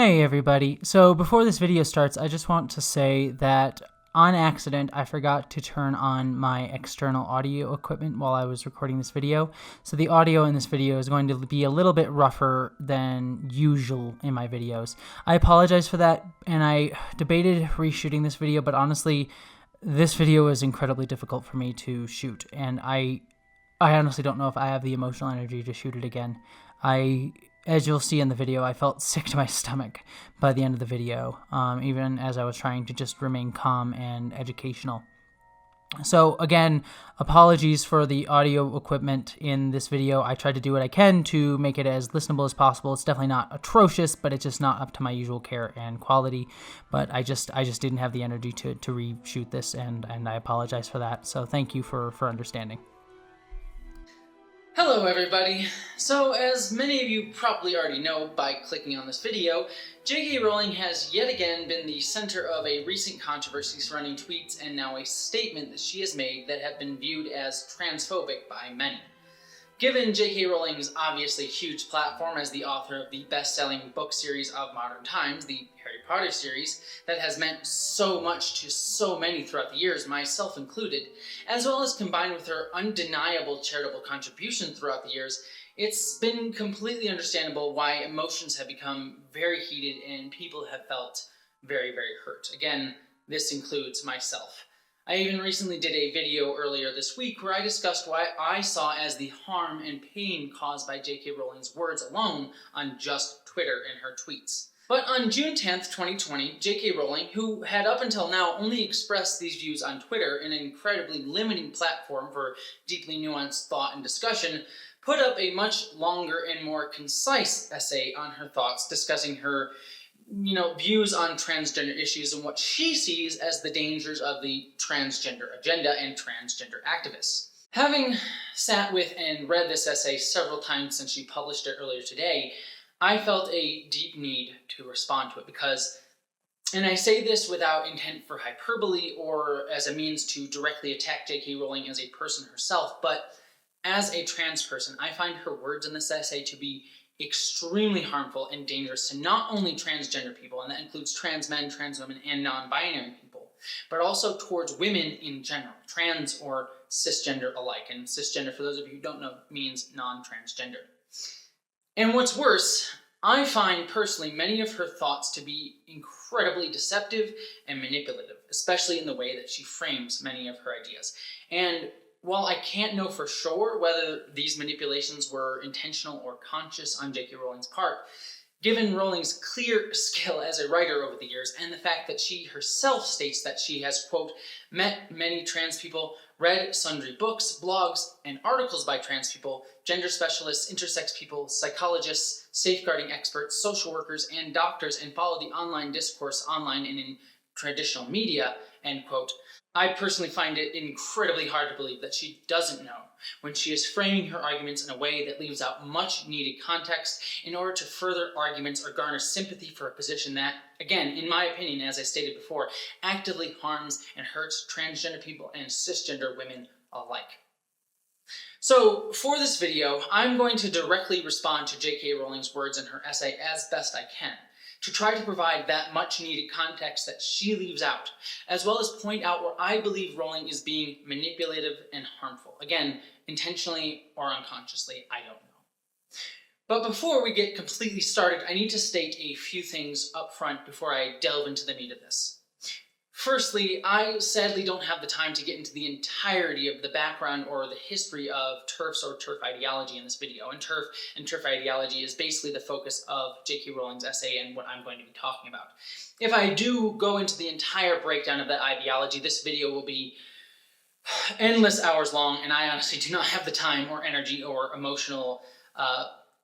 Hey everybody, so before this video starts, I just want to say that on accident I forgot to turn on my external audio equipment while I was recording this video. So the audio in this video is going to be a little bit rougher than usual in my videos. I apologize for that, and I debated reshooting this video, but honestly, this video is incredibly difficult for me to shoot, and I honestly don't know if I have the emotional energy to shoot it again. As you'll see in the video, I felt sick to my stomach by the end of the video, even as I was trying to just remain calm and educational. So again, apologies for the audio equipment in this video. I tried to do what I can to make it as listenable as possible. It's definitely not atrocious, but it's just not up to my usual care and quality. But I just didn't have the energy to reshoot this, and I apologize for that. So thank you for understanding. Hello everybody! So as many of you probably already know by clicking on this video, J.K. Rowling has yet again been the center of a recent controversy surrounding tweets and now a statement that she has made that have been viewed as transphobic by many. Given J.K. Rowling's obviously huge platform as the author of the best-selling book series of modern times, the Harry Potter series, that has meant so much to so many throughout the years, myself included, as well as combined with her undeniable charitable contribution throughout the years, it's been completely understandable why emotions have become very heated and people have felt very, very hurt. Again, this includes myself. I even recently did a video earlier this week where I discussed what I saw as the harm and pain caused by J.K. Rowling's words alone on just Twitter and her tweets. But on June 10th, 2020, J.K. Rowling, who had up until now only expressed these views on Twitter, an incredibly limiting platform for deeply nuanced thought and discussion, put up a much longer and more concise essay on her thoughts discussing her views on transgender issues and what she sees as the dangers of the transgender agenda and transgender activists. Having sat with and read this essay several times since she published it earlier today, I felt a deep need to respond to it because, and I say this without intent for hyperbole or as a means to directly attack J.K. Rowling as a person herself, but as a trans person, I find her words in this essay to be extremely harmful and dangerous to not only transgender people, and that includes trans men, trans women, and non-binary people, but also towards women in general, trans or cisgender alike. And cisgender, for those of you who don't know, means non-transgender. And what's worse, I find personally many of her thoughts to be incredibly deceptive and manipulative, especially in the way that she frames many of her ideas. And while I can't know for sure whether these manipulations were intentional or conscious on J.K. Rowling's part, given Rowling's clear skill as a writer over the years and the fact that she herself states that she has, quote, met many trans people, read sundry books, blogs, and articles by trans people, gender specialists, intersex people, psychologists, safeguarding experts, social workers, and doctors, and follow the online discourse online and in traditional media, end quote, I personally find it incredibly hard to believe that she doesn't know when she is framing her arguments in a way that leaves out much needed context in order to further arguments or garner sympathy for a position that, again, in my opinion, as I stated before, actively harms and hurts transgender people and cisgender women alike. So, for this video, I'm going to directly respond to J.K. Rowling's words in her essay as best I can, to try to provide that much needed context that she leaves out, as well as point out where I believe Rowling is being manipulative and harmful. Again, intentionally or unconsciously, I don't know. But before we get completely started, I need to state a few things up front before I delve into the meat of this. Firstly, I sadly don't have the time to get into the entirety of the background or the history of TERFs or TERF ideology in this video, and TERF ideology is basically the focus of J.K. Rowling's essay and what I'm going to be talking about. If I do go into the entire breakdown of that ideology, this video will be endless hours long, and I honestly do not have the time or energy or emotional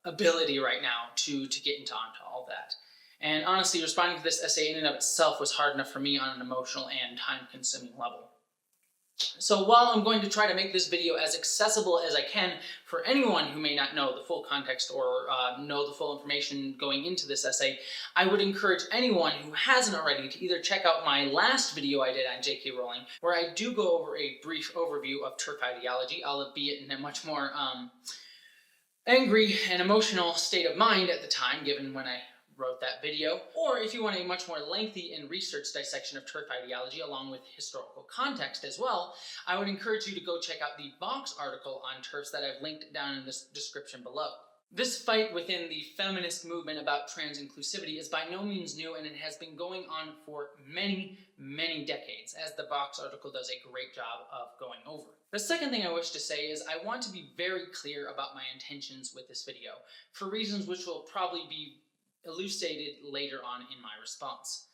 ability right now to get into all that. And honestly, responding to this essay in and of itself was hard enough for me on an emotional and time-consuming level. So while I'm going to try to make this video as accessible as I can for anyone who may not know the full context or know the full information going into this essay, I would encourage anyone who hasn't already to either check out my last video I did on J.K. Rowling, where I do go over a brief overview of TERF ideology, albeit in a much more angry and emotional state of mind at the time, given when I wrote that video. Or if you want a much more lengthy and researched dissection of TERF ideology along with historical context as well, I would encourage you to go check out the Vox article on TERFs that I've linked down in this description below. This fight within the feminist movement about trans inclusivity is by no means new, and it has been going on for many, many decades, as the Vox article does a great job of going over. The second thing I wish to say is I want to be very clear about my intentions with this video, for reasons which will probably be elucidated later on in my response.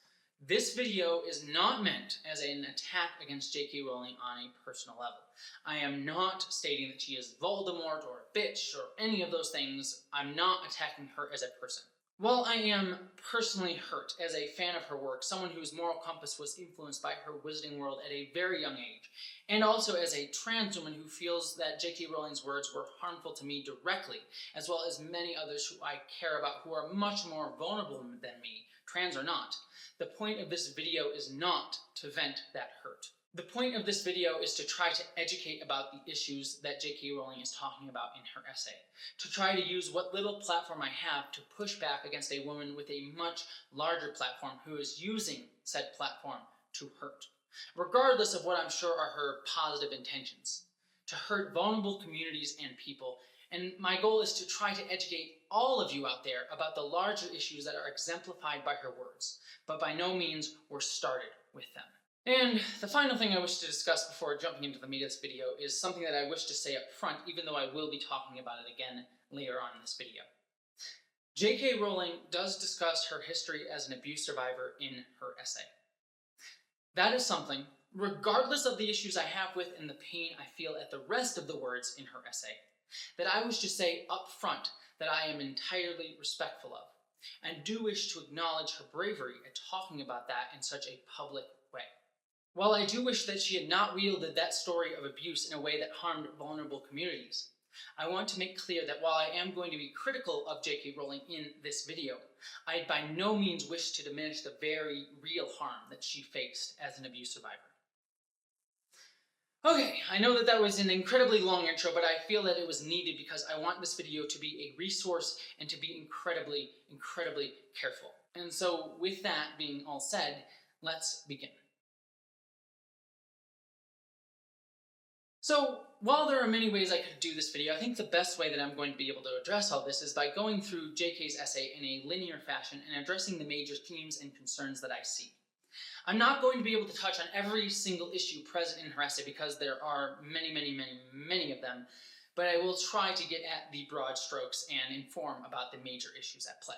This video is not meant as an attack against J.K. Rowling on a personal level. I am not stating that she is Voldemort or a bitch or any of those things. I'm not attacking her as a person. While I am personally hurt as a fan of her work, someone whose moral compass was influenced by her Wizarding World at a very young age, and also as a trans woman who feels that J.K. Rowling's words were harmful to me directly, as well as many others who I care about who are much more vulnerable than me, trans or not, the point of this video is not to vent that hurt. The point of this video is to try to educate about the issues that J.K. Rowling is talking about in her essay, to try to use what little platform I have to push back against a woman with a much larger platform who is using said platform to hurt, regardless of what I'm sure are her positive intentions, to hurt vulnerable communities and people. And my goal is to try to educate all of you out there about the larger issues that are exemplified by her words, but by no means were started with them. And the final thing I wish to discuss before jumping into the meat of this video is something that I wish to say up front, even though I will be talking about it again later on in this video. J.K. Rowling does discuss her history as an abuse survivor in her essay. That is something, regardless of the issues I have with and the pain I feel at the rest of the words in her essay, that I wish to say up front that I am entirely respectful of, and do wish to acknowledge her bravery at talking about that in such a public way. While I do wish that she had not wielded that story of abuse in a way that harmed vulnerable communities, I want to make clear that while I am going to be critical of J.K. Rowling in this video, I by no means wish to diminish the very real harm that she faced as an abuse survivor. Okay, I know that that was an incredibly long intro, but I feel that it was needed because I want this video to be a resource and to be incredibly, incredibly careful. And so with that being all said, let's begin. So, while there are many ways I could do this video, I think the best way that I'm going to be able to address all this is by going through JK's essay in a linear fashion and addressing the major themes and concerns that I see. I'm not going to be able to touch on every single issue present in her essay because there are many of them, but I will try to get at the broad strokes and inform about the major issues at play.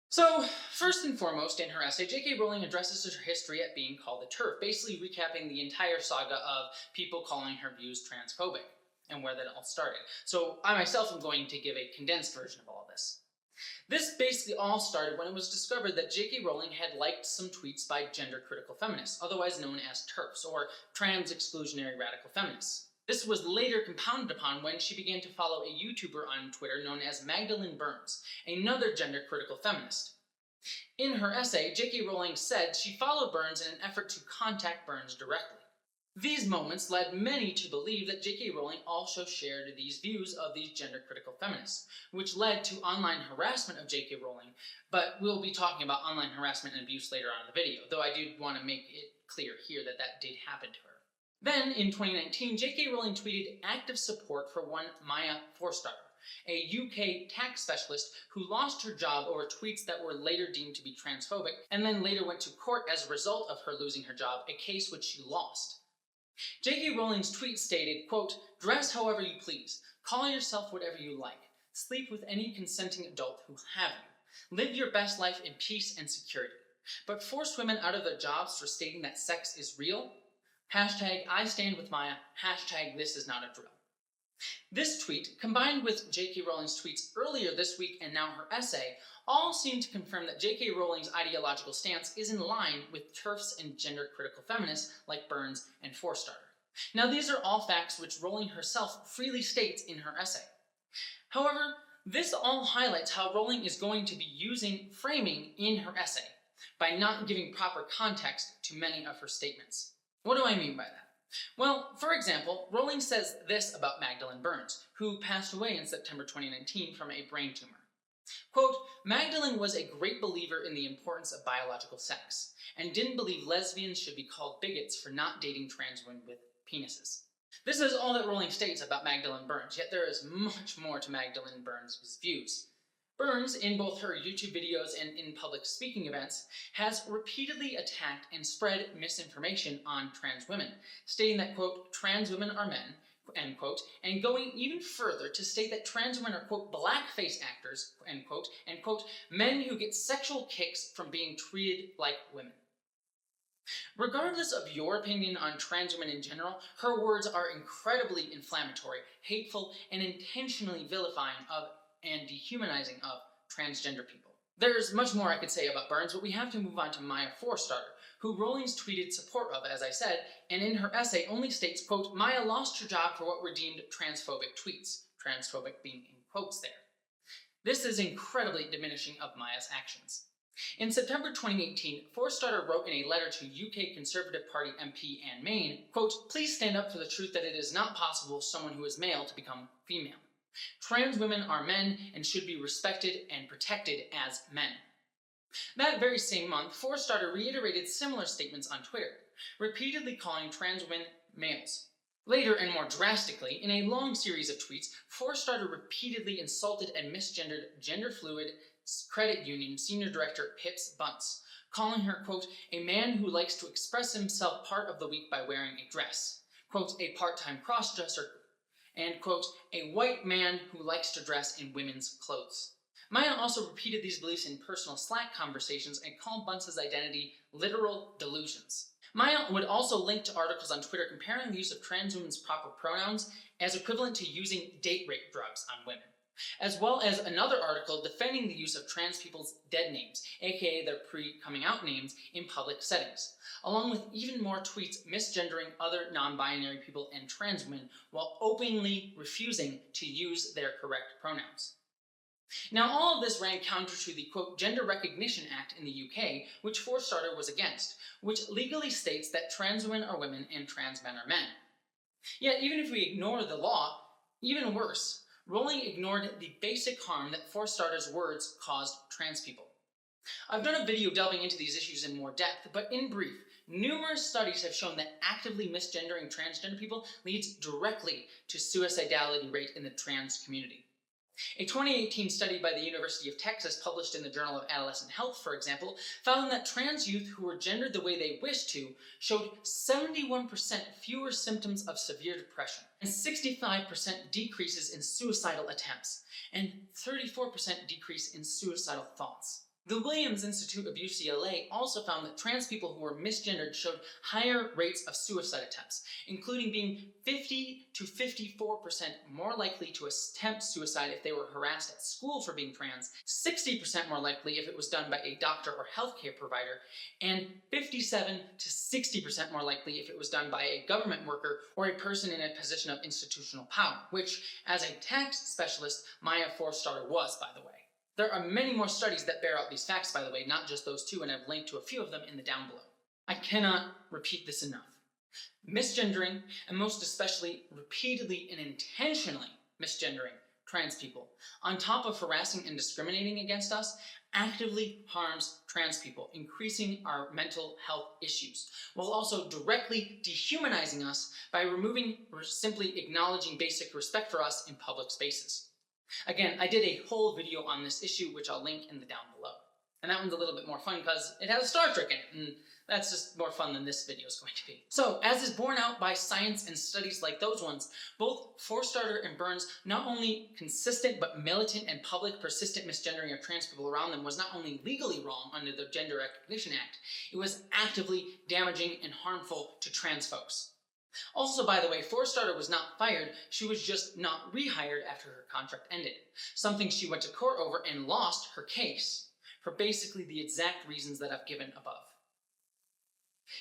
So, first and foremost, in her essay, J.K. Rowling addresses her history at being called a TERF, basically recapping the entire saga of people calling her views transphobic, and where that all started. So, I myself am going to give a condensed version of all of this. This basically all started when it was discovered that J.K. Rowling had liked some tweets by gender-critical feminists, otherwise known as TERFs, or trans-exclusionary radical feminists. This was later compounded upon when she began to follow a YouTuber on Twitter known as Magdalene Burns, another gender-critical feminist. In her essay, J.K. Rowling said she followed Burns in an effort to contact Burns directly. These moments led many to believe that J.K. Rowling also shared these views of these gender-critical feminists, which led to online harassment of J.K. Rowling, but we'll be talking about online harassment and abuse later on in the video, though I do want to make it clear here that that did happen to her. Then, in 2019, J.K. Rowling tweeted active support for one Maya Forstater, a UK tax specialist who lost her job over tweets that were later deemed to be transphobic, and then later went to court as a result of her losing her job, a case which she lost. J.K. Rowling's tweet stated, quote, "Dress however you please, call yourself whatever you like, sleep with any consenting adult who have you, live your best life in peace and security, but force women out of their jobs for stating that sex is real? Hashtag I stand with Maya, hashtag this is not a drill." This tweet, combined with J.K. Rowling's tweets earlier this week and now her essay, all seem to confirm that J.K. Rowling's ideological stance is in line with TERFs and gender-critical feminists like Burns and Forstater. Now these are all facts which Rowling herself freely states in her essay. However, this all highlights how Rowling is going to be using framing in her essay by not giving proper context to many of her statements. What do I mean by that? Well, for example, Rowling says this about Magdalene Burns, who passed away in September 2019 from a brain tumor. Quote, Magdalene was a great believer in the importance of biological sex, and didn't believe lesbians should be called bigots for not dating trans women with penises. This is all that Rowling states about Magdalene Burns, yet there is much more to Magdalene Burns' views. Burns, in both her YouTube videos and in public speaking events, has repeatedly attacked and spread misinformation on trans women, stating that, quote, trans women are men, end quote, and going even further to state that trans women are, quote, blackface actors, end quote, and, quote, men who get sexual kicks from being treated like women. Regardless of your opinion on trans women in general, her words are incredibly inflammatory, hateful, and intentionally vilifying of and dehumanizing of transgender people. There's much more I could say about Burns, but we have to move on to Maya Forstater, who Rowling's tweeted support of, as I said, and in her essay only states, quote, Maya lost her job for what were deemed transphobic tweets, transphobic being in quotes there. This is incredibly diminishing of Maya's actions. In September 2018, Forstater wrote in a letter to UK Conservative Party MP Anne Main, quote, please stand up for the truth that it is not possible for someone who is male to become female. Trans women are men and should be respected and protected as men. That very same month, Forstater reiterated similar statements on Twitter, repeatedly calling trans women males. Later, and more drastically, in a long series of tweets, Forstater repeatedly insulted and misgendered gender-fluid credit union senior director Pips Bunce, calling her, quote, a man who likes to express himself part of the week by wearing a dress, quote, a part-time cross-dresser, and, quote, a white man who likes to dress in women's clothes. Maya also repeated these beliefs in personal Slack conversations and called Bunce's identity literal delusions. Maya would also link to articles on Twitter comparing the use of trans women's proper pronouns as equivalent to using date rape drugs on women, as well as another article defending the use of trans people's dead names, aka their pre-coming out names, in public settings, along with even more tweets misgendering other non-binary people and trans women while openly refusing to use their correct pronouns. Now, all of this ran counter to the, quote, Gender Recognition Act in the UK, which Forstater was against, which legally states that trans women are women and trans men are men. Yet, even if we ignore the law, even worse, Rowling ignored the basic harm that Forstater's words caused trans people. I've done a video delving into these issues in more depth, but in brief, numerous studies have shown that actively misgendering transgender people leads directly to suicidality rate in the trans community. A 2018 study by the University of Texas published in the Journal of Adolescent Health, for example, found that trans youth who were gendered the way they wished to showed 71% fewer symptoms of severe depression, and 65% decreases in suicidal attempts, and 34% decrease in suicidal thoughts. The Williams Institute of UCLA also found that trans people who were misgendered showed higher rates of suicide attempts, including being 50 to 54% more likely to attempt suicide if they were harassed at school for being trans, 60% more likely if it was done by a doctor or healthcare provider, and 57 to 60% more likely if it was done by a government worker or a person in a position of institutional power, which, as a tax specialist, Maya Forstater was, by the way. There are many more studies that bear out these facts, by the way, not just those two, and I've linked to a few of them in the down below. I cannot repeat this enough. Misgendering, and most especially repeatedly and intentionally misgendering trans people, on top of harassing and discriminating against us, actively harms trans people, increasing our mental health issues, while also directly dehumanizing us by removing or simply acknowledging basic respect for us in public spaces. Again, I did a whole video on this issue, which I'll link in the down below. And that one's a little bit more fun because it has Star Trek in it, and that's just more fun than this video is going to be. So, as is borne out by science and studies like those ones, both Forstater and Burns, not only consistent but militant and public persistent misgendering of trans people around them was not only legally wrong under the Gender Recognition Act, it was actively damaging and harmful to trans folks. Also, by the way, Forstater was not fired, she was just not rehired after her contract ended, something she went to court over and lost her case, for basically the exact reasons that I've given above.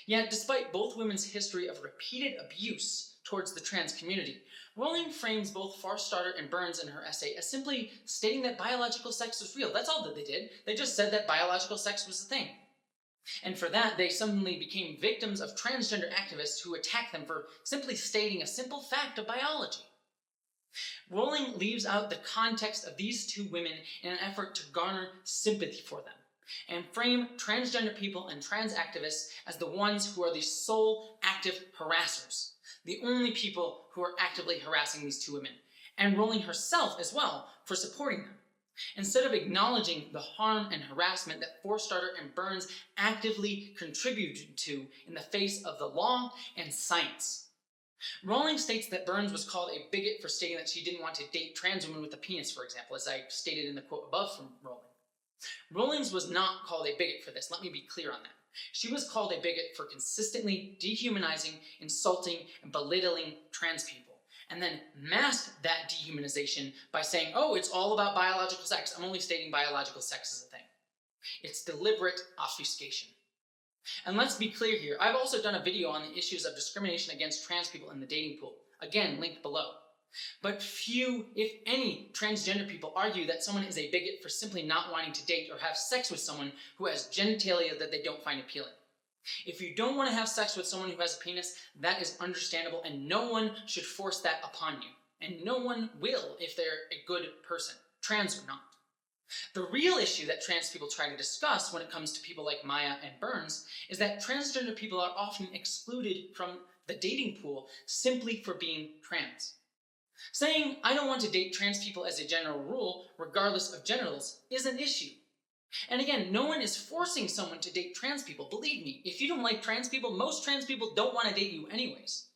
Yet, despite both women's history of repeated abuse towards the trans community, Rowling frames both Forstater and Burns in her essay as simply stating that biological sex was real. That's all that they did. They just said that biological sex was a thing. And for that, they suddenly became victims of transgender activists who attacked them for simply stating a simple fact of biology. Rowling leaves out the context of these two women in an effort to garner sympathy for them, and frame transgender people and trans activists as the ones who are the sole active harassers, the only people who are actively harassing these two women, and Rowling herself as well for supporting them, instead of acknowledging the harm and harassment that Forstarter and Burns actively contributed to in the face of the law and science. Rowling states that Burns was called a bigot for stating that she didn't want to date trans women with a penis, for example, as I stated in the quote above from Rowling. Rowling was not called a bigot for this, let me be clear on that. She was called a bigot for consistently dehumanizing, insulting, and belittling trans people, and then masked that dehumanization by saying, oh, it's all about biological sex. I'm only stating biological sex as a thing. It's deliberate obfuscation. And let's be clear here, I've also done a video on the issues of discrimination against trans people in the dating pool, again, linked below. But few, if any, transgender people argue that someone is a bigot for simply not wanting to date or have sex with someone who has genitalia that they don't find appealing. If you don't want to have sex with someone who has a penis, that is understandable, and no one should force that upon you. And no one will if they're a good person, trans or not. The real issue that trans people try to discuss when it comes to people like Maya and Burns is that transgender people are often excluded from the dating pool simply for being trans. Saying, I don't want to date trans people as a general rule, regardless of genitals, is an issue. And again, no one is forcing someone to date trans people. Believe me, if you don't like trans people, most trans people don't want to date you anyways.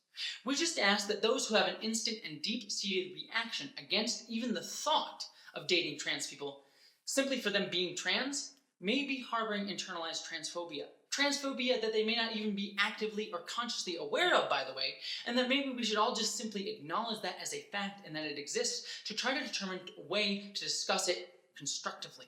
We just ask that those who have an instant and deep-seated reaction against even the thought of dating trans people, simply for them being trans, may be harboring internalized transphobia. Transphobia that they may not even be actively or consciously aware of, by the way, and that maybe we should all just simply acknowledge that as a fact and that it exists to try to determine a way to discuss it constructively.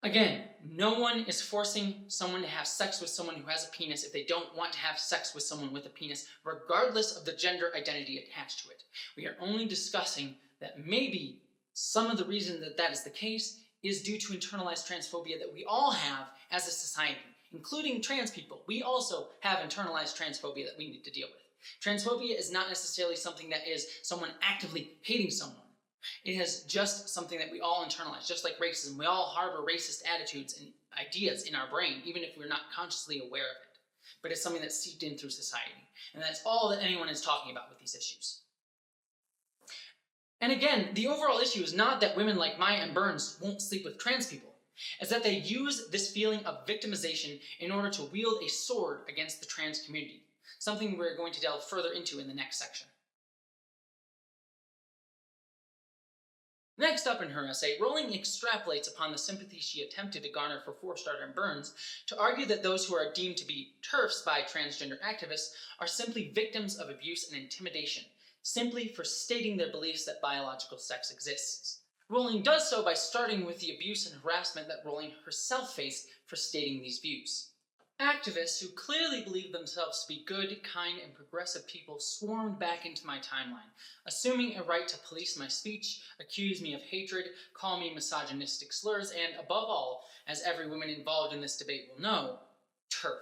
Again, no one is forcing someone to have sex with someone who has a penis if they don't want to have sex with someone with a penis, regardless of the gender identity attached to it. We are only discussing that maybe some of the reason that that is the case is due to internalized transphobia that we all have as a society, including trans people. We also have internalized transphobia that we need to deal with. Transphobia is not necessarily something that is someone actively hating someone. It is just something that we all internalize, just like racism. We all harbor racist attitudes and ideas in our brain, even if we're not consciously aware of it. But it's something that's seeped in through society. And that's all that anyone is talking about with these issues. And again, the overall issue is not that women like Maya and Burns won't sleep with trans people. It's that they use this feeling of victimization in order to wield a sword against the trans community. Something we're going to delve further into in the next section. Next up in her essay, Rowling extrapolates upon the sympathy she attempted to garner for Forstarter and Burns to argue that those who are deemed to be TERFs by transgender activists are simply victims of abuse and intimidation, simply for stating their beliefs that biological sex exists. Rowling does so by starting with the abuse and harassment that Rowling herself faced for stating these views. Activists who clearly believe themselves to be good, kind, and progressive people swarmed back into my timeline, assuming a right to police my speech, accuse me of hatred, call me misogynistic slurs, and above all, as every woman involved in this debate will know, TERF.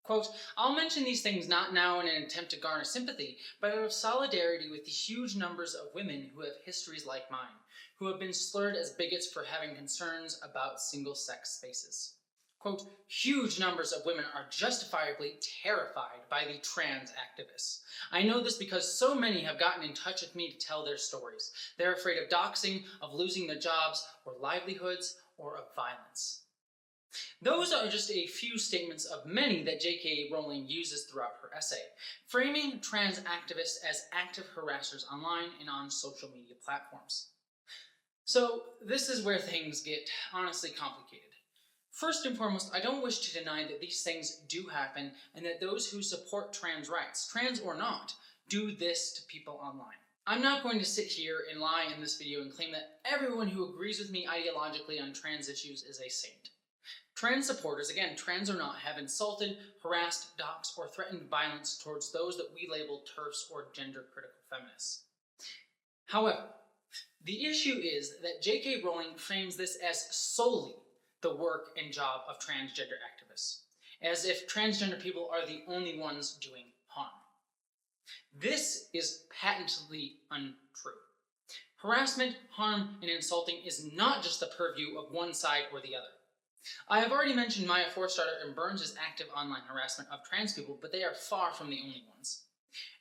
Quote, I'll mention these things not now in an attempt to garner sympathy, but out of solidarity with the huge numbers of women who have histories like mine, who have been slurred as bigots for having concerns about single-sex spaces. Quote, huge numbers of women are justifiably terrified by the trans activists. I know this because so many have gotten in touch with me to tell their stories. They're afraid of doxing, of losing their jobs or livelihoods, or of violence. Those are just a few statements of many that J.K. Rowling uses throughout her essay, framing trans activists as active harassers online and on social media platforms. So this is where things get honestly complicated. First and foremost, I don't wish to deny that these things do happen and that those who support trans rights, trans or not, do this to people online. I'm not going to sit here and lie in this video and claim that everyone who agrees with me ideologically on trans issues is a saint. Trans supporters, again, trans or not, have insulted, harassed, doxed, or threatened violence towards those that we label TERFs or gender-critical feminists. However, the issue is that J.K. Rowling frames this as solely the work and job of transgender activists, as if transgender people are the only ones doing harm. This is patently untrue. Harassment, harm, and insulting is not just the purview of one side or the other. I have already mentioned Maya Forstater and Burns' active online harassment of trans people, but they are far from the only ones.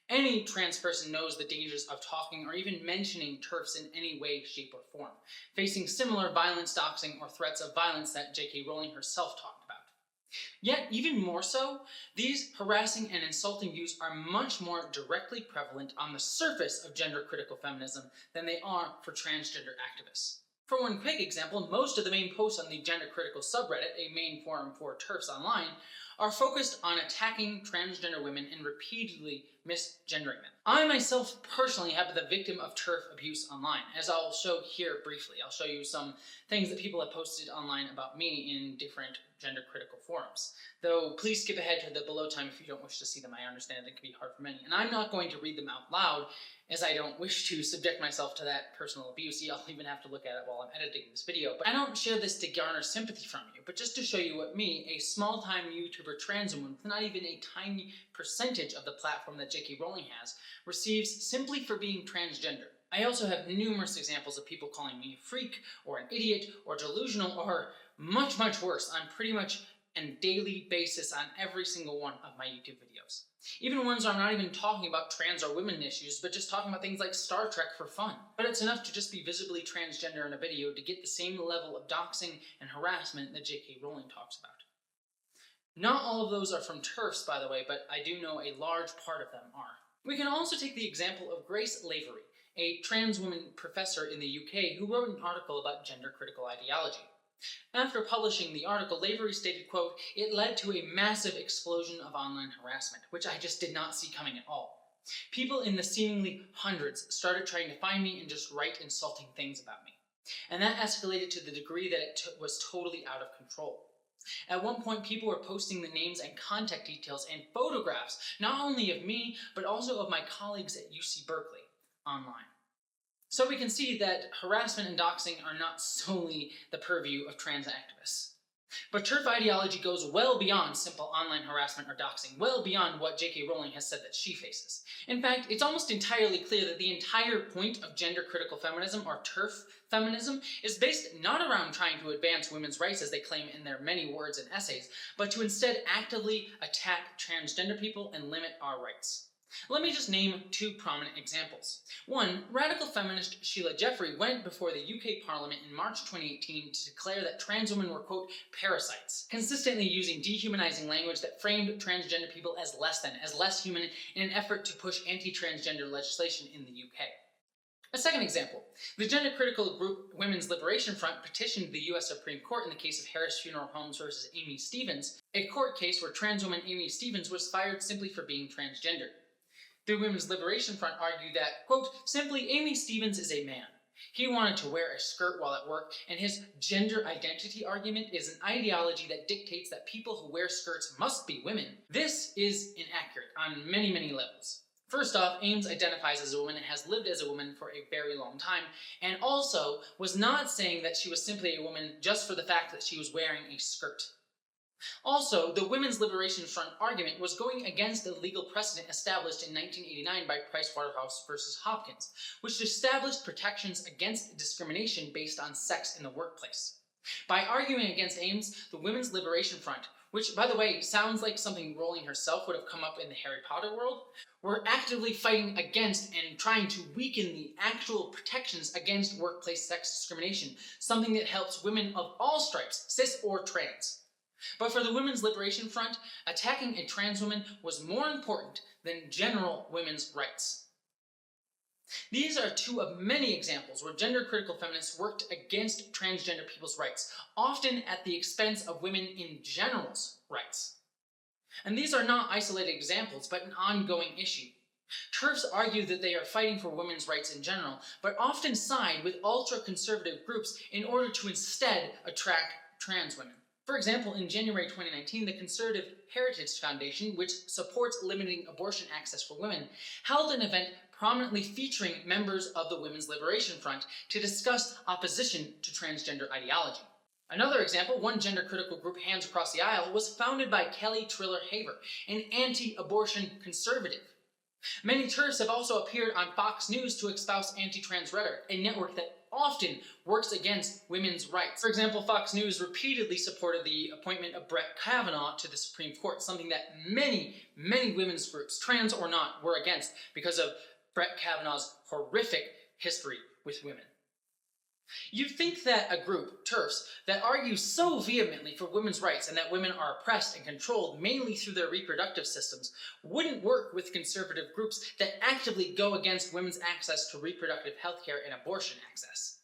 Any trans person knows the dangers of talking or even mentioning TERFs in any way, shape, or form, facing similar violence, doxing, or threats of violence that J.K. Rowling herself talked about. Yet, even more so, these harassing and insulting views are much more directly prevalent on the surface of gender-critical feminism than they are for transgender activists. For one quick example, most of the main posts on the gender-critical subreddit, a main forum for TERFs online, are focused on attacking transgender women and repeatedly misgendering them. I myself personally have been the victim of TERF abuse online, as I'll show here briefly. I'll show you some things that people have posted online about me in different gender-critical forums. Though, please skip ahead to the below time if you don't wish to see them. I understand it can be hard for many, and I'm not going to read them out loud, as I don't wish to subject myself to that personal abuse. I'll even have to look at it while I'm editing this video. But I don't share this to garner sympathy from you, but just to show you what me, a small-time YouTuber trans woman with not even a tiny percentage of the platform that J.K. Rowling has, receives simply for being transgender. I also have numerous examples of people calling me a freak, or an idiot, or delusional, or much, much worse on pretty much a daily basis on every single one of my YouTube videos. Even ones where I'm not even talking about trans or women issues, but just talking about things like Star Trek for fun. But it's enough to just be visibly transgender in a video to get the same level of doxing and harassment that J.K. Rowling talks about. Not all of those are from TERFs, by the way, but I do know a large part of them are. We can also take the example of Grace Lavery, a trans woman professor in the UK who wrote an article about gender-critical ideology. After publishing the article, Lavery stated, quote, "It led to a massive explosion of online harassment, which I just did not see coming at all. People in the seemingly hundreds started trying to find me and just write insulting things about me. And that escalated to the degree that it was totally out of control. At one point, people were posting the names and contact details and photographs, not only of me, but also of my colleagues at UC Berkeley, online." So we can see that harassment and doxing are not solely the purview of trans activists. But TERF ideology goes well beyond simple online harassment or doxing, well beyond what J.K. Rowling has said that she faces. In fact, it's almost entirely clear that the entire point of gender-critical feminism, or TERF feminism, is based not around trying to advance women's rights as they claim in their many words and essays, but to instead actively attack transgender people and limit our rights. Let me just name two prominent examples. One, radical feminist Sheila Jeffrey went before the UK Parliament in March 2018 to declare that trans women were, quote, parasites, consistently using dehumanizing language that framed transgender people as less than, as less human, in an effort to push anti-transgender legislation in the UK. A second example, the gender-critical group Women's Liberation Front petitioned the U.S. Supreme Court in the case of Harris Funeral Homes versus Amy Stevens, a court case where trans woman Amy Stevens was fired simply for being transgender. The Women's Liberation Front argued that, quote, simply Amy Stevens is a man. He wanted to wear a skirt while at work, and his gender identity argument is an ideology that dictates that people who wear skirts must be women. This is inaccurate on many, many levels. First off, Ames identifies as a woman and has lived as a woman for a very long time, and also was not saying that she was simply a woman just for the fact that she was wearing a skirt. Also, the Women's Liberation Front argument was going against the legal precedent established in 1989 by Pricewaterhouse versus Hopkins, which established protections against discrimination based on sex in the workplace. By arguing against Ames, the Women's Liberation Front, which, by the way, sounds like something Rowling herself would have come up in the Harry Potter world, were actively fighting against and trying to weaken the actual protections against workplace sex discrimination, something that helps women of all stripes, cis or trans. But for the Women's Liberation Front, attacking a trans woman was more important than general women's rights. These are two of many examples where gender-critical feminists worked against transgender people's rights, often at the expense of women in general's rights. And these are not isolated examples, but an ongoing issue. TERFs argue that they are fighting for women's rights in general, but often side with ultra-conservative groups in order to instead attract trans women. For example, in January 2019, the Conservative Heritage Foundation, which supports limiting abortion access for women, held an event prominently featuring members of the Women's Liberation Front to discuss opposition to transgender ideology. Another example, one gender-critical group, Hands Across the Aisle, was founded by Kelly Triller Haver, an anti-abortion conservative. Many TERFs have also appeared on Fox News to espouse anti-trans rhetoric, a network that often works against women's rights. For example, Fox News repeatedly supported the appointment of Brett Kavanaugh to the Supreme Court, something that many women's groups, trans or not, were against because of Brett Kavanaugh's horrific history with women. You'd think that a group, TERFs, that argues so vehemently for women's rights and that women are oppressed and controlled mainly through their reproductive systems, wouldn't work with conservative groups that actively go against women's access to reproductive health care and abortion access.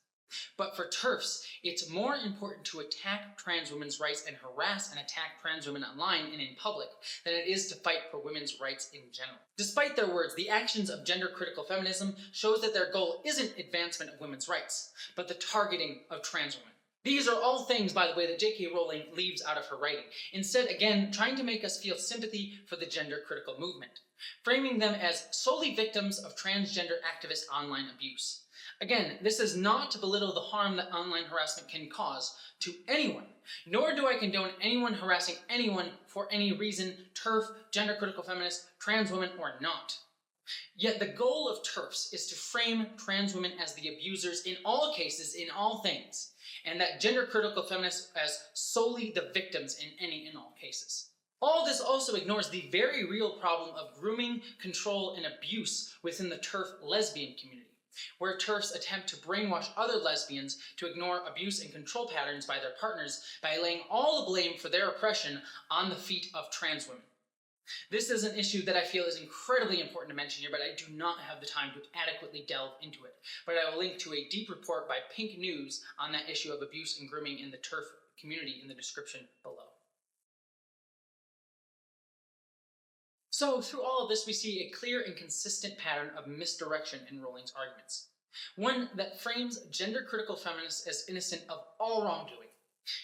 But for TERFs, it's more important to attack trans women's rights and harass and attack trans women online and in public than it is to fight for women's rights in general. Despite their words, the actions of gender-critical feminism shows that their goal isn't advancement of women's rights, but the targeting of trans women. These are all things, by the way, that J.K. Rowling leaves out of her writing, instead, again, trying to make us feel sympathy for the gender-critical movement, framing them as solely victims of transgender activist online abuse. Again, this is not to belittle the harm that online harassment can cause to anyone, nor do I condone anyone harassing anyone for any reason, TERF, gender-critical feminist, trans women, or not. Yet the goal of TERFs is to frame trans women as the abusers in all cases, in all things, and that gender-critical feminists as solely the victims in any and all cases. All this also ignores the very real problem of grooming, control, and abuse within the TERF lesbian community, where TERFs attempt to brainwash other lesbians to ignore abuse and control patterns by their partners by laying all the blame for their oppression on the feet of trans women. This is an issue that I feel is incredibly important to mention here, but I do not have the time to adequately delve into it. But I will link to a deep report by Pink News on that issue of abuse and grooming in the TERF community in the description below. So through all of this, we see a clear and consistent pattern of misdirection in Rowling's arguments. One that frames gender-critical feminists as innocent of all wrongdoing,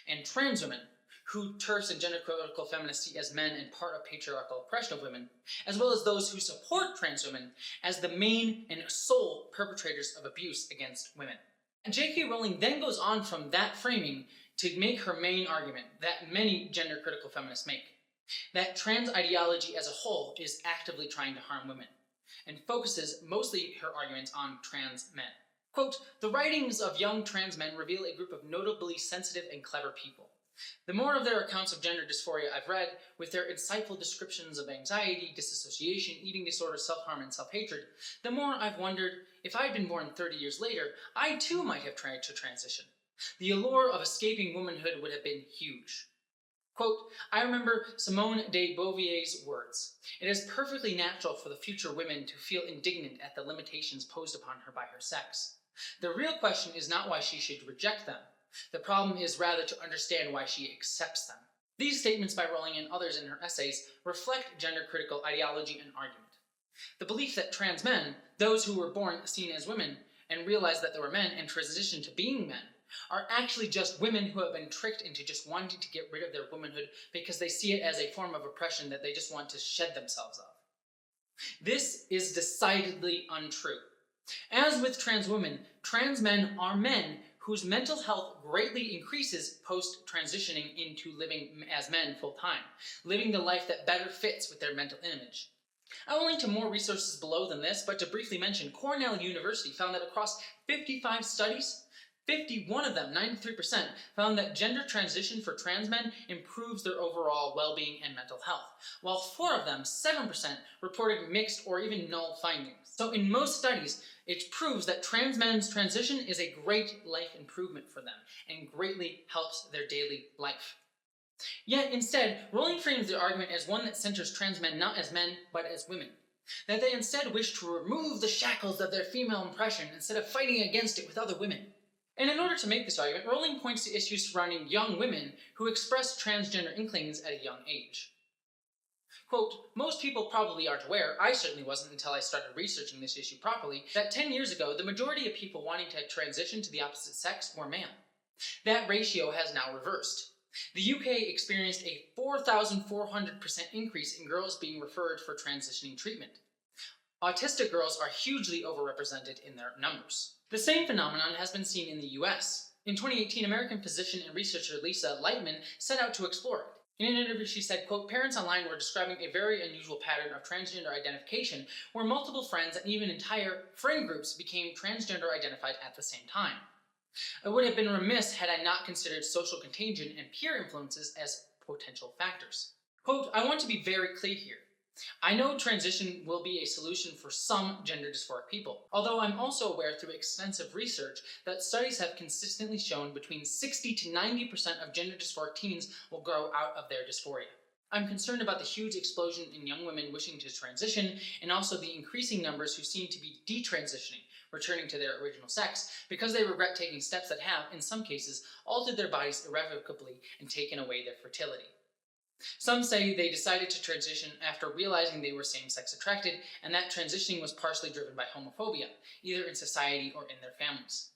and trans women, who TERFs and gender-critical feminists see as men and part of patriarchal oppression of women, as well as those who support trans women as the main and sole perpetrators of abuse against women. And J.K. Rowling then goes on from that framing to make her main argument that many gender-critical feminists make, that trans ideology as a whole is actively trying to harm women, and focuses mostly her arguments on trans men. Quote, "The writings of young trans men reveal a group of notably sensitive and clever people. The more of their accounts of gender dysphoria I've read, with their insightful descriptions of anxiety, disassociation, eating disorder, self-harm, and self-hatred, the more I've wondered, if I'd been born 30 years later, I too might have tried to transition. The allure of escaping womanhood would have been huge." Quote, "I remember Simone de Beauvoir's words. It is perfectly natural for the future women to feel indignant at the limitations posed upon her by her sex. The real question is not why she should reject them. The problem is rather to understand why she accepts them." These statements by Rowling and others in her essays reflect gender-critical ideology and argument. The belief that trans men, those who were born seen as women and realized that they were men and transitioned to being men, are actually just women who have been tricked into just wanting to get rid of their womanhood because they see it as a form of oppression that they just want to shed themselves of. This is decidedly untrue. As with trans women, trans men are men whose mental health greatly increases post-transitioning into living as men full-time, living the life that better fits with their mental image. I will link to more resources below than this, but to briefly mention, Cornell University found that across 55 studies, 51 of them, 93%, found that gender transition for trans men improves their overall well-being and mental health, while 4 of them, 7%, reported mixed or even null findings. So in most studies, it proves that trans men's transition is a great life improvement for them and greatly helps their daily life. Yet instead, Rowling frames the argument as one that centers trans men not as men, but as women. That they instead wish to remove the shackles of their female impression instead of fighting against it with other women. And in order to make this argument, Rowling points to issues surrounding young women who express transgender inklings at a young age. Quote, "Most people probably aren't aware, I certainly wasn't until I started researching this issue properly, that 10 years ago, the majority of people wanting to transition to the opposite sex were male. That ratio has now reversed. The UK experienced a 4,400% increase in girls being referred for transitioning treatment. Autistic girls are hugely overrepresented in their numbers. The same phenomenon has been seen in the US. In 2018, American physician and researcher Lisa Lightman set out to explore it. In an interview, she said, quote, "Parents online were describing a very unusual pattern of transgender identification where multiple friends and even entire friend groups became transgender identified at the same time. I would have been remiss had I not considered social contagion and peer influences as potential factors." Quote, "I want to be very clear here. I know transition will be a solution for some gender dysphoric people, although I'm also aware through extensive research that studies have consistently shown between 60 to 90% of gender dysphoric teens will grow out of their dysphoria. I'm concerned about the huge explosion in young women wishing to transition and also the increasing numbers who seem to be detransitioning, returning to their original sex, because they regret taking steps that have, in some cases, altered their bodies irrevocably and taken away their fertility. Some say they decided to transition after realizing they were same-sex attracted, and that transitioning was partially driven by homophobia, either in society or in their families."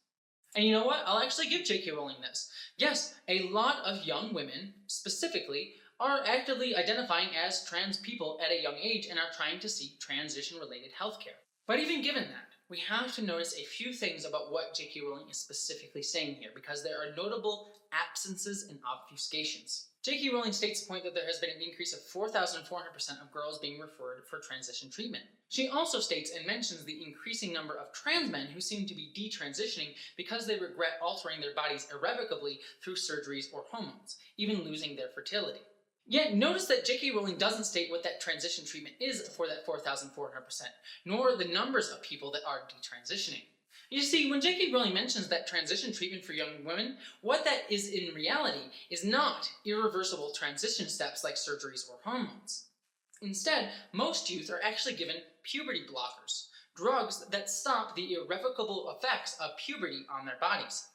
And you know what? I'll actually give J.K. Rowling this. Yes, a lot of young women, specifically, are actively identifying as trans people at a young age and are trying to seek transition-related healthcare. But even given that, we have to notice a few things about what J.K. Rowling is specifically saying here, because there are notable absences and obfuscations. J.K. Rowling states the point that there has been an increase of 4,400% of girls being referred for transition treatment. She also states and mentions the increasing number of trans men who seem to be detransitioning because they regret altering their bodies irrevocably through surgeries or hormones, even losing their fertility. Yet notice that J.K. Rowling doesn't state what that transition treatment is for that 4,400%, nor the numbers of people that are detransitioning. You see, when J.K. Rowling mentions that transition treatment for young women, what that is in reality is not irreversible transition steps like surgeries or hormones. Instead, most youth are actually given puberty blockers, drugs that stop the irrevocable effects of puberty on their bodies.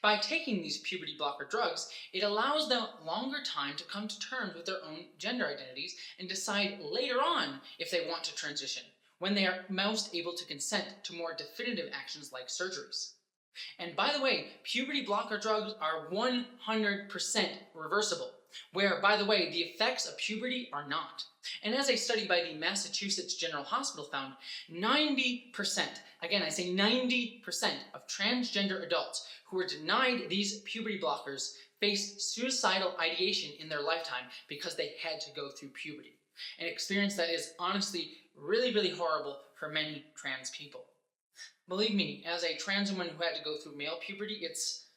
By taking these puberty blocker drugs, it allows them longer time to come to terms with their own gender identities and decide later on if they want to transition, when they are most able to consent to more definitive actions like surgeries. And by the way, puberty blocker drugs are 100% reversible, where, by the way, the effects of puberty are not. And as a study by the Massachusetts General Hospital found, 90%, again I say 90% of transgender adults who were denied these puberty blockers faced suicidal ideation in their lifetime because they had to go through puberty. An experience that is honestly really, really horrible for many trans people. Believe me, as a trans woman who had to go through male puberty, it's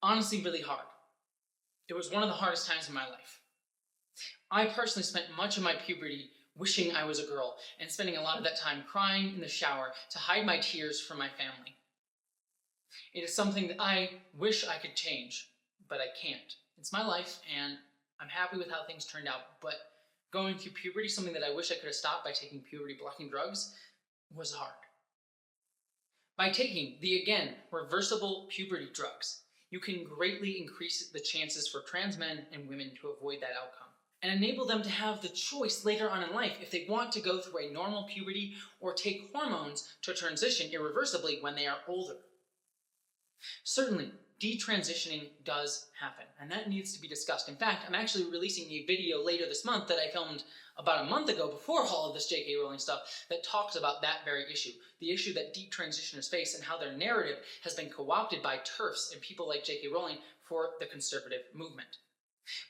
honestly really hard. It was one of the hardest times in my life. I personally spent much of my puberty wishing I was a girl and spending a lot of that time crying in the shower to hide my tears from my family. It is something that I wish I could change, but I can't. It's my life, and I'm happy with how things turned out, but going through puberty, something that I wish I could have stopped by taking puberty-blocking drugs, was hard. By taking the, again, reversible puberty drugs, you can greatly increase the chances for trans men and women to avoid that outcome, and enable them to have the choice later on in life if they want to go through a normal puberty or take hormones to transition irreversibly when they are older. Certainly, detransitioning does happen, and that needs to be discussed. In fact, I'm actually releasing a video later this month that I filmed about a month ago before all of this J.K. Rowling stuff that talks about that very issue, the issue that detransitioners face and how their narrative has been co-opted by TERFs and people like J.K. Rowling for the conservative movement.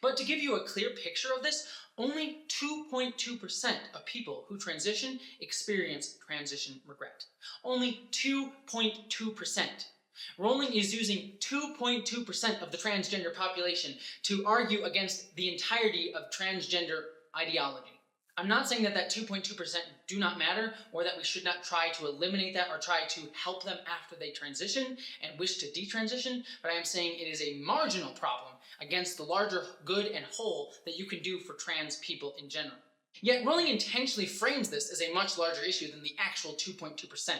But to give you a clear picture of this, only 2.2% of people who transition experience transition regret. Only 2.2%. Rowling is using 2.2% of the transgender population to argue against the entirety of transgender ideology. I'm not saying that that 2.2% do not matter, or that we should not try to eliminate that or try to help them after they transition and wish to detransition, but I am saying it is a marginal problem against the larger good and whole that you can do for trans people in general. Yet Rowling intentionally frames this as a much larger issue than the actual 2.2%.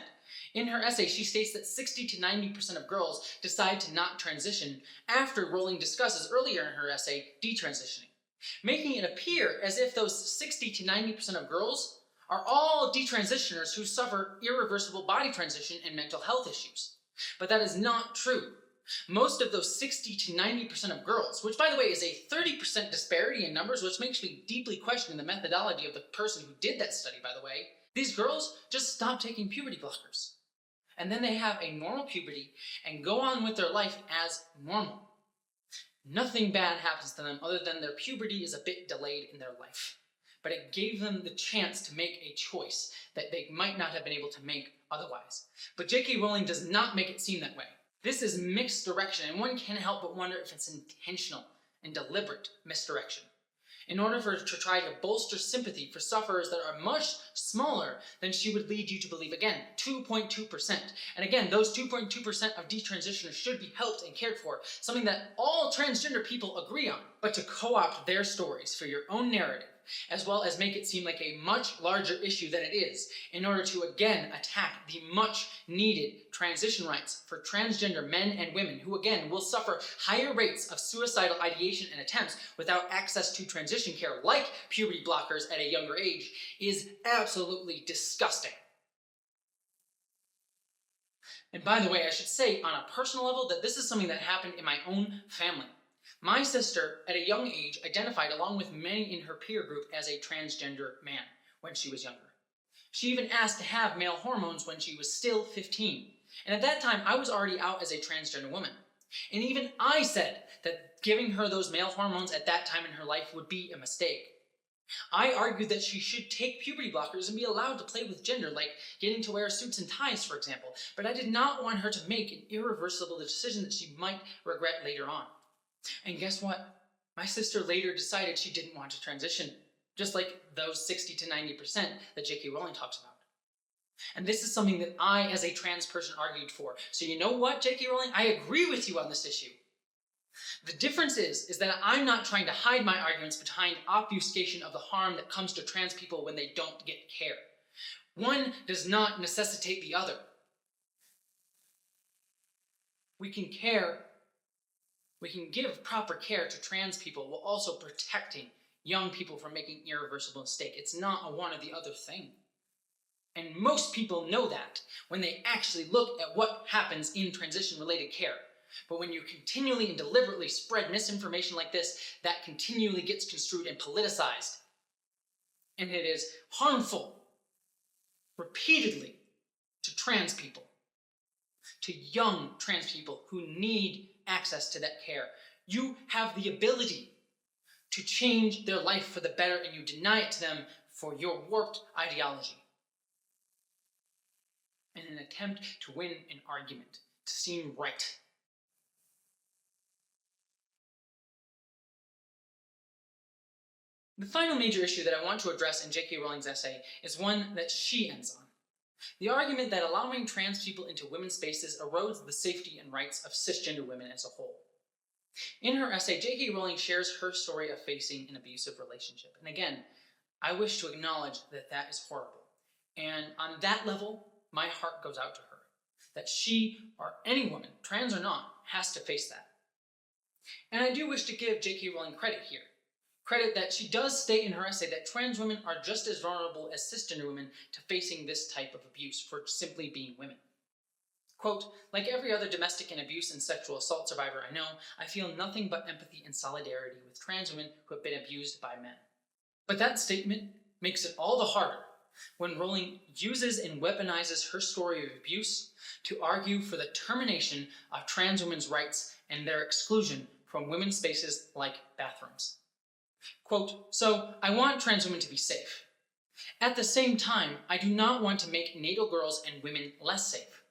In her essay, she states that 60 to 90% of girls decide to not transition after Rowling discusses earlier in her essay detransitioning, making it appear as if those 60 to 90% of girls are all detransitioners who suffer irreversible body transition and mental health issues. But that is not true. Most of those 60 to 90% of girls, which by the way is a 30% disparity in numbers, which makes me deeply question the methodology of the person who did that study, by the way, these girls just stop taking puberty blockers. And then they have a normal puberty and go on with their life as normal. Nothing bad happens to them other than their puberty is a bit delayed in their life. But it gave them the chance to make a choice that they might not have been able to make otherwise. But J.K. Rowling does not make it seem that way. This is misdirection, and one can't help but wonder if it's intentional and deliberate misdirection. In order for her to try to bolster sympathy for sufferers that are much smaller than she would lead you to believe. Again, 2.2%. And again, those 2.2% of detransitioners should be helped and cared for, something that all transgender people agree on. But to co-opt their stories for your own narrative, as well as make it seem like a much larger issue than it is, in order to again attack the much needed transition rights for transgender men and women who again will suffer higher rates of suicidal ideation and attempts without access to transition care like puberty blockers at a younger age, is absolutely disgusting. And by the way, I should say on a personal level that this is something that happened in my own family. My sister, at a young age, identified along with many in her peer group as a transgender man when she was younger. She even asked to have male hormones when she was still 15. And at that time, I was already out as a transgender woman. And even I said that giving her those male hormones at that time in her life would be a mistake. I argued that she should take puberty blockers and be allowed to play with gender, like getting to wear suits and ties, for example. But I did not want her to make an irreversible decision that she might regret later on. And guess what? My sister later decided she didn't want to transition, just like those 60 to 90% that J.K. Rowling talks about. And this is something that I, as a trans person, argued for. So you know what, J.K. Rowling? I agree with you on this issue. The difference is that I'm not trying to hide my arguments behind obfuscation of the harm that comes to trans people when they don't get care. One does not necessitate the other. We can give proper care to trans people while also protecting young people from making irreversible mistakes. It's not a one or the other thing. And most people know that when they actually look at what happens in transition-related care. But when you continually and deliberately spread misinformation like this, that continually gets construed and politicized. And it is harmful, repeatedly, to trans people, to young trans people who need access to that care. You have the ability to change their life for the better, and you deny it to them for your warped ideology. In an attempt to win an argument, to seem right. The final major issue that I want to address in J.K. Rowling's essay is one that she ends on. The argument that allowing trans people into women's spaces erodes the safety and rights of cisgender women as a whole. In her essay, J.K. Rowling shares her story of facing an abusive relationship. And again, I wish to acknowledge that that is horrible. And on that level, my heart goes out to her. That she, or any woman, trans or not, has to face that. And I do wish to give J.K. Rowling credit here. Credit that she does state in her essay that trans women are just as vulnerable as cisgender women to facing this type of abuse for simply being women. Quote, like every other domestic and abuse and sexual assault survivor I know, I feel nothing but empathy and solidarity with trans women who have been abused by men. But that statement makes it all the harder when Rowling uses and weaponizes her story of abuse to argue for the termination of trans women's rights and their exclusion from women's spaces like bathrooms. Quote, so I want trans women to be safe. At the same time, I do not want to make natal girls and women less safe.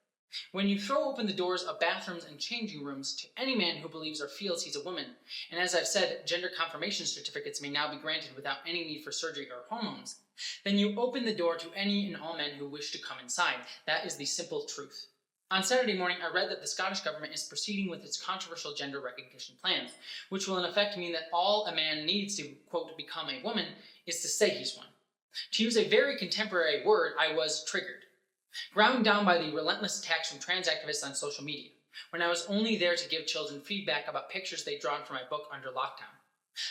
When you throw open the doors of bathrooms and changing rooms to any man who believes or feels he's a woman, and as I've said, gender confirmation certificates may now be granted without any need for surgery or hormones, then you open the door to any and all men who wish to come inside. That is the simple truth. On Saturday morning, I read that the Scottish government is proceeding with its controversial gender recognition plans, which will in effect mean that all a man needs to, quote, become a woman is to say he's one. To use a very contemporary word, I was triggered, ground down by the relentless attacks from trans activists on social media, when I was only there to give children feedback about pictures they'd drawn for my book under lockdown.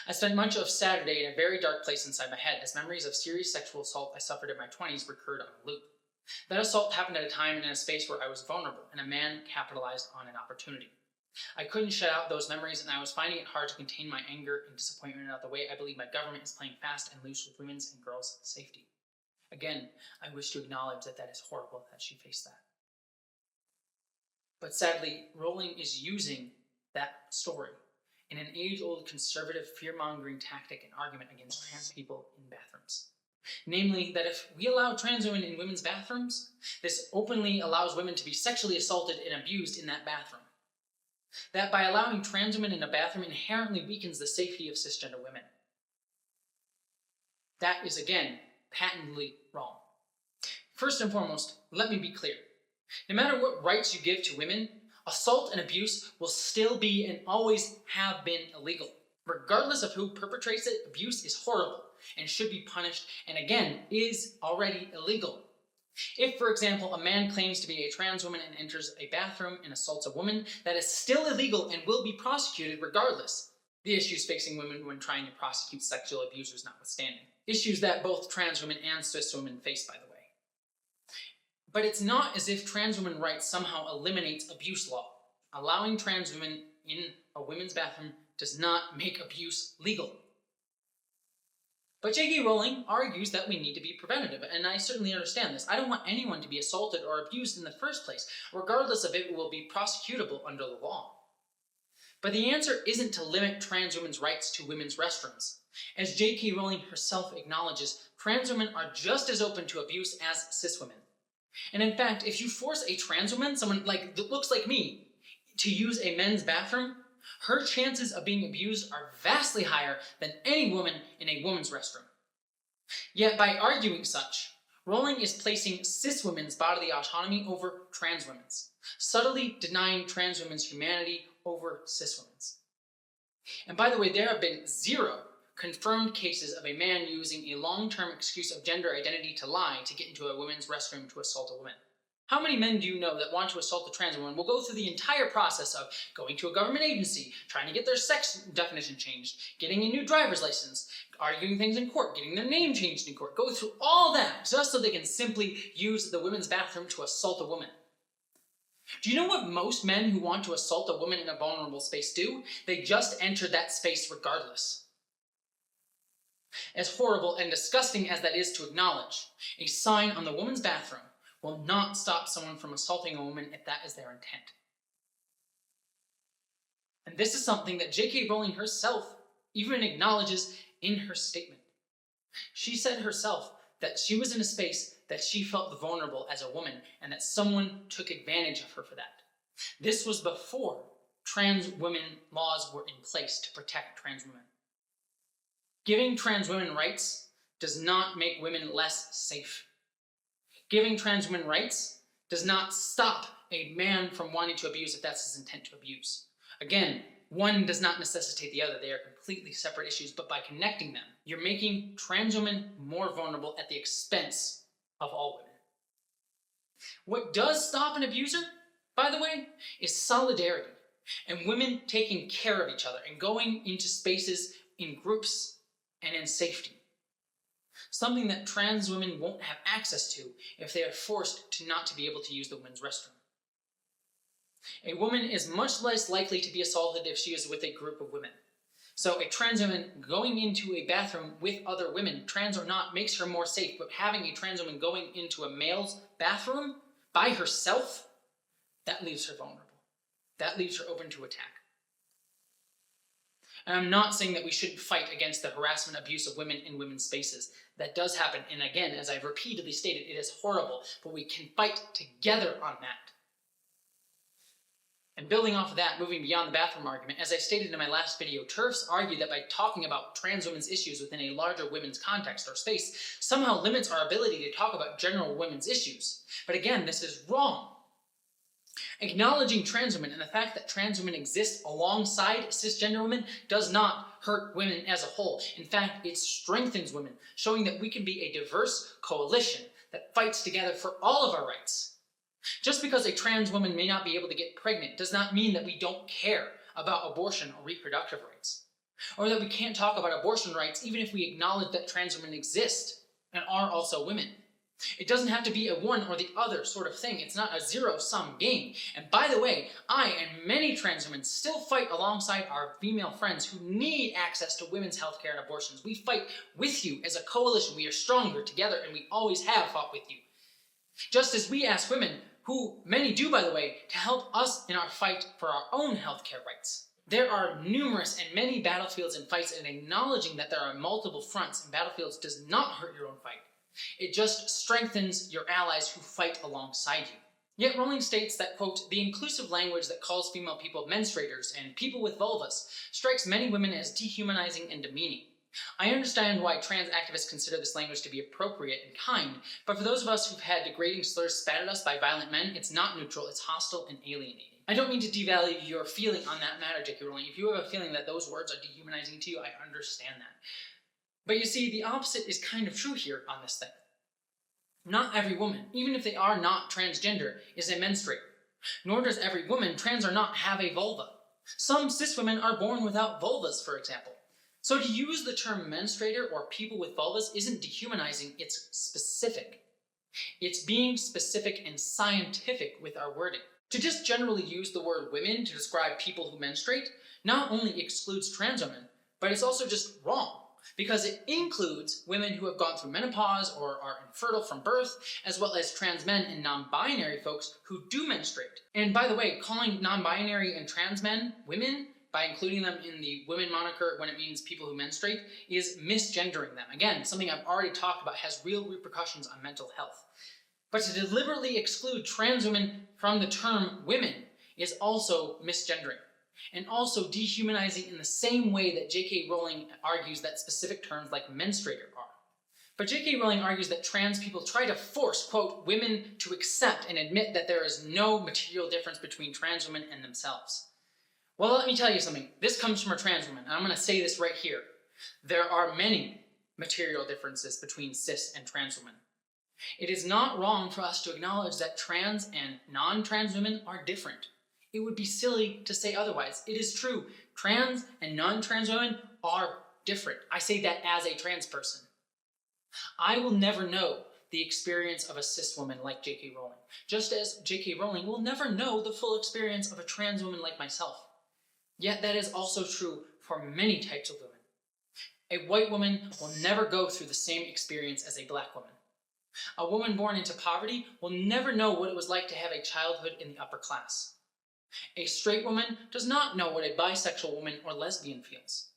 I spent much of Saturday in a very dark place inside my head as memories of serious sexual assault I suffered in my 20s recurred on a loop. That assault happened at a time and in a space where I was vulnerable, and a man capitalized on an opportunity. I couldn't shut out those memories, and I was finding it hard to contain my anger and disappointment about the way I believe my government is playing fast and loose with women's and girls' safety. Again, I wish to acknowledge that that is horrible that she faced that. But sadly, Rowling is using that story in an age-old conservative fear-mongering tactic and argument against trans people in bathrooms. Namely, that if we allow trans women in women's bathrooms, this openly allows women to be sexually assaulted and abused in that bathroom. That by allowing trans women in a bathroom inherently weakens the safety of cisgender women. That is, again, patently wrong. First and foremost, let me be clear. No matter what rights you give to women, assault and abuse will still be and always have been illegal. Regardless of who perpetrates it, abuse is horrible and should be punished, and again, is already illegal. If, for example, a man claims to be a trans woman and enters a bathroom and assaults a woman, that is still illegal and will be prosecuted regardless. The issues facing women when trying to prosecute sexual abusers notwithstanding. Issues that both trans women and cis women face, by the way. But it's not as if trans women rights somehow eliminates abuse law. Allowing trans women in a women's bathroom does not make abuse legal. But J.K. Rowling argues that we need to be preventative, and I certainly understand this. I don't want anyone to be assaulted or abused in the first place, regardless of if it will be prosecutable under the law. But the answer isn't to limit trans women's rights to women's restrooms. As J.K. Rowling herself acknowledges, trans women are just as open to abuse as cis women. And in fact, if you force a trans woman, someone that looks like me, to use a men's bathroom, her chances of being abused are vastly higher than any woman in a woman's restroom. Yet by arguing such, Rowling is placing cis women's bodily autonomy over trans women's, subtly denying trans women's humanity over cis women's. And by the way, there have been 0 confirmed cases of a man using a long-term excuse of gender identity to lie to get into a women's restroom to assault a woman. How many men do you know that want to assault a trans woman will go through the entire process of going to a government agency, trying to get their sex definition changed, getting a new driver's license, arguing things in court, getting their name changed in court, go through all that just so they can simply use the women's bathroom to assault a woman? Do you know what most men who want to assault a woman in a vulnerable space do? They just enter that space regardless. As horrible and disgusting as that is to acknowledge, a sign on the woman's bathroom will not stop someone from assaulting a woman if that is their intent. And this is something that J.K. Rowling herself even acknowledges in her statement. She said herself that she was in a space that she felt vulnerable as a woman and that someone took advantage of her for that. This was before trans women laws were in place to protect trans women. Giving trans women rights does not make women less safe. Giving trans women rights does not stop a man from wanting to abuse if that's his intent to abuse. Again, one does not necessitate the other. They are completely separate issues, but by connecting them, you're making trans women more vulnerable at the expense of all women. What does stop an abuser, by the way, is solidarity and women taking care of each other and going into spaces in groups and in safety. Something that trans women won't have access to if they are forced to not to be able to use the women's restroom. A woman is much less likely to be assaulted if she is with a group of women. So a trans woman going into a bathroom with other women, trans or not, makes her more safe, but having a trans woman going into a male's bathroom by herself, that leaves her vulnerable. That leaves her open to attack. And I'm not saying that we shouldn't fight against the harassment, abuse of women in women's spaces. That does happen, and again, as I've repeatedly stated, it is horrible, but we can fight together on that. And building off of that, moving beyond the bathroom argument, as I stated in my last video, TERFs argue that by talking about trans women's issues within a larger women's context or space, somehow limits our ability to talk about general women's issues. But again, this is wrong. Acknowledging trans women and the fact that trans women exist alongside cisgender women does not hurt women as a whole. In fact, it strengthens women, showing that we can be a diverse coalition that fights together for all of our rights. Just because a trans woman may not be able to get pregnant does not mean that we don't care about abortion or reproductive rights, or that we can't talk about abortion rights even if we acknowledge that trans women exist and are also women. It doesn't have to be a one or the other sort of thing. It's not a zero-sum game. And by the way, I and many trans women still fight alongside our female friends who need access to women's healthcare and abortions. We fight with you as a coalition. We are stronger together, and we always have fought with you. Just as we ask women, who many do by the way, to help us in our fight for our own healthcare rights. There are numerous and many battlefields and fights, and acknowledging that there are multiple fronts and battlefields does not hurt your own fight. It just strengthens your allies who fight alongside you. Yet Rowling states that, quote, the inclusive language that calls female people menstruators and people with vulvas strikes many women as dehumanizing and demeaning. I understand why trans activists consider this language to be appropriate and kind, but for those of us who've had degrading slurs spat at us by violent men, it's not neutral, it's hostile and alienating. I don't mean to devalue your feeling on that matter, J.K. Rowling. If you have a feeling that those words are dehumanizing to you, I understand that. But you see, the opposite is kind of true here on this thing. Not every woman, even if they are not transgender, is a menstruator. Nor does every woman, trans or not, have a vulva. Some cis women are born without vulvas, for example. So to use the term menstruator or people with vulvas isn't dehumanizing, it's specific. It's being specific and scientific with our wording. To just generally use the word women to describe people who menstruate not only excludes trans women, but it's also just wrong, because it includes women who have gone through menopause or are infertile from birth, as well as trans men and non-binary folks who do menstruate. And by the way, calling non-binary and trans men women, by including them in the women moniker when it means people who menstruate, is misgendering them. Again, something I've already talked about has real repercussions on mental health. But to deliberately exclude trans women from the term women is also misgendering, and also dehumanizing in the same way that J.K. Rowling argues that specific terms like menstruator are. But J.K. Rowling argues that trans people try to force, quote, women to accept and admit that there is no material difference between trans women and themselves. Well, let me tell you something. This comes from a trans woman, and I'm going to say this right here. There are many material differences between cis and trans women. It is not wrong for us to acknowledge that trans and non-trans women are different. It would be silly to say otherwise. It is true. Trans and non-trans women are different. I say that as a trans person. I will never know the experience of a cis woman like J.K. Rowling, just as J.K. Rowling will never know the full experience of a trans woman like myself. Yet that is also true for many types of women. A white woman will never go through the same experience as a black woman. A woman born into poverty will never know what it was like to have a childhood in the upper class. A straight woman does not know what a bisexual woman or lesbian feels.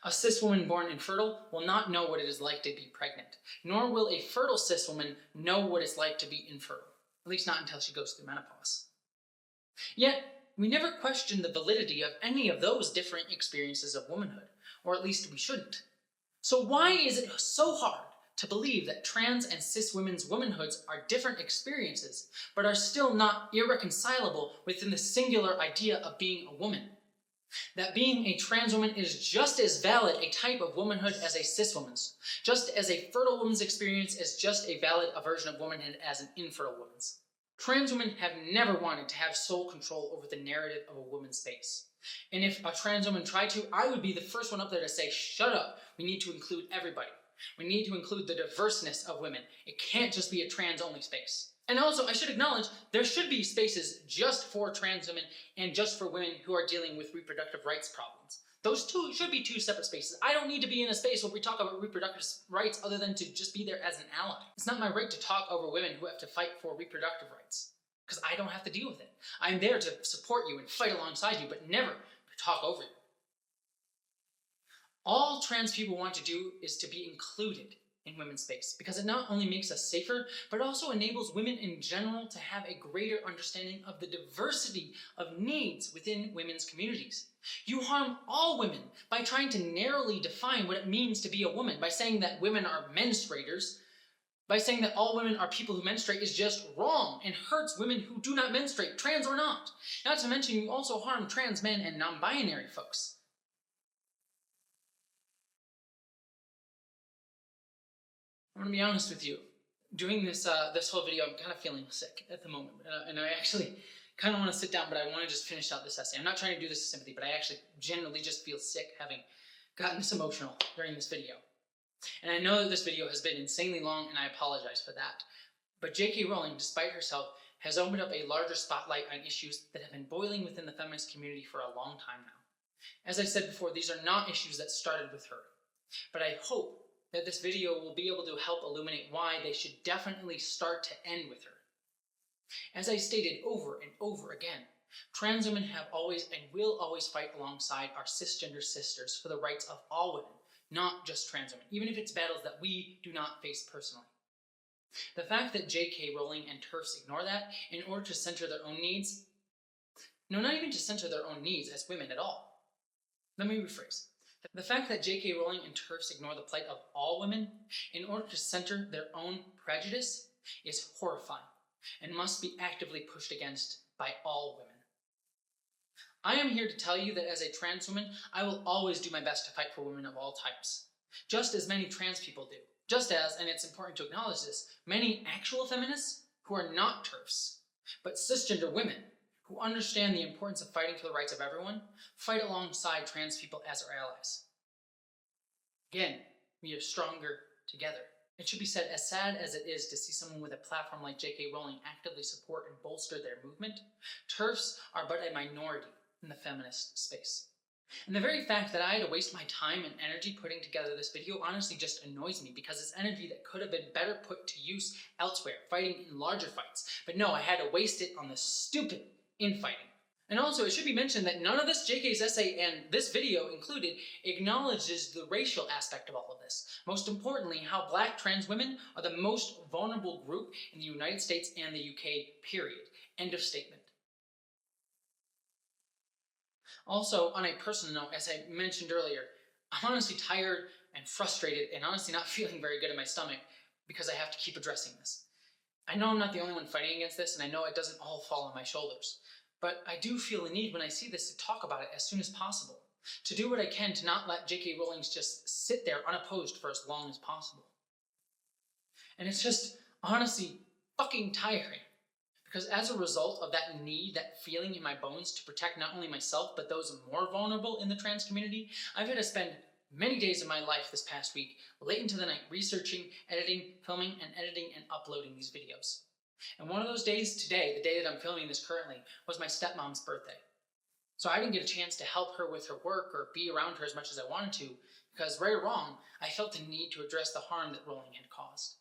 A cis woman born infertile will not know what it is like to be pregnant, nor will a fertile cis woman know what it's like to be infertile, at least not until she goes through menopause. Yet, we never question the validity of any of those different experiences of womanhood, or at least we shouldn't. So why is it so hard to believe that trans and cis women's womanhoods are different experiences, but are still not irreconcilable within the singular idea of being a woman? That being a trans woman is just as valid a type of womanhood as a cis woman's, just as a fertile woman's experience is just a valid a version of womanhood as an infertile woman's. Trans women have never wanted to have sole control over the narrative of a woman's space. And if a trans woman tried to, I would be the first one up there to say, shut up, we need to include everybody. We need to include the diverseness of women. It can't just be a trans-only space. And also, I should acknowledge, there should be spaces just for trans women and just for women who are dealing with reproductive rights problems. Those two should be two separate spaces. I don't need to be in a space where we talk about reproductive rights other than to just be there as an ally. It's not my right to talk over women who have to fight for reproductive rights, because I don't have to deal with it. I'm there to support you and fight alongside you, but never to talk over you. All trans people want to do is to be included in women's space, because it not only makes us safer, but also enables women in general to have a greater understanding of the diversity of needs within women's communities. You harm all women by trying to narrowly define what it means to be a woman, by saying that women are menstruators. By saying that all women are people who menstruate is just wrong and hurts women who do not menstruate, trans or not. Not to mention, you also harm trans men and non-binary folks. I'm gonna be honest with you. Doing this this whole video, I'm kind of feeling sick at the moment, and I actually kind of want to sit down, but I want to just finish out this essay. I'm not trying to do this with sympathy, but I actually genuinely just feel sick having gotten this emotional during this video. And I know that this video has been insanely long, and I apologize for that. But J.K. Rowling, despite herself, has opened up a larger spotlight on issues that have been boiling within the feminist community for a long time now. As I said before, these are not issues that started with her, but I hope that this video will be able to help illuminate why they should definitely start to end with her. As I stated over and over again, Trans women have always and will always fight alongside our cisgender sisters for the rights of all women, not just trans women, even if it's battles that we do not face personally. The fact that J.K. Rowling and TERFs ignore that in order to center their own needs, no, not even to center their own needs as women at all. Let me rephrase. The fact that J.K. Rowling and TERFs ignore the plight of all women in order to center their own prejudice is horrifying and must be actively pushed against by all women. I am here to tell you that as a trans woman, I will always do my best to fight for women of all types, just as many trans people do. Just as, and it's important to acknowledge this, many actual feminists who are not TERFs, but cisgender women who understand the importance of fighting for the rights of everyone, fight alongside trans people as our allies. Again, we are stronger together. It should be said, as sad as it is to see someone with a platform like J.K. Rowling actively support and bolster their movement, TERFs are but a minority in the feminist space. And the very fact that I had to waste my time and energy putting together this video honestly just annoys me, because it's energy that could have been better put to use elsewhere, fighting in larger fights. But no, I had to waste it on this stupid infighting. And also, it should be mentioned that none of this, JK's essay and this video included, acknowledges the racial aspect of all of this. Most importantly, how Black trans women are the most vulnerable group in the United States and the UK, period. End of statement. Also, on a personal note, as I mentioned earlier, I'm honestly tired and frustrated and honestly not feeling very good in my stomach because I have to keep addressing this. I know I'm not the only one fighting against this, and I know it doesn't all fall on my shoulders. But I do feel the need when I see this to talk about it as soon as possible, to do what I can to not let J.K. Rowling just sit there unopposed for as long as possible. And it's just honestly fucking tiring, because as a result of that need, that feeling in my bones to protect not only myself but those more vulnerable in the trans community, I've had to spend many days of my life this past week late into the night researching, editing, filming, and editing and uploading these videos. And one of those days today, the day that I'm filming this currently, was my stepmom's birthday. So I didn't get a chance to help her with her work or be around her as much as I wanted to, because right or wrong, I felt the need to address the harm that Rowling had caused.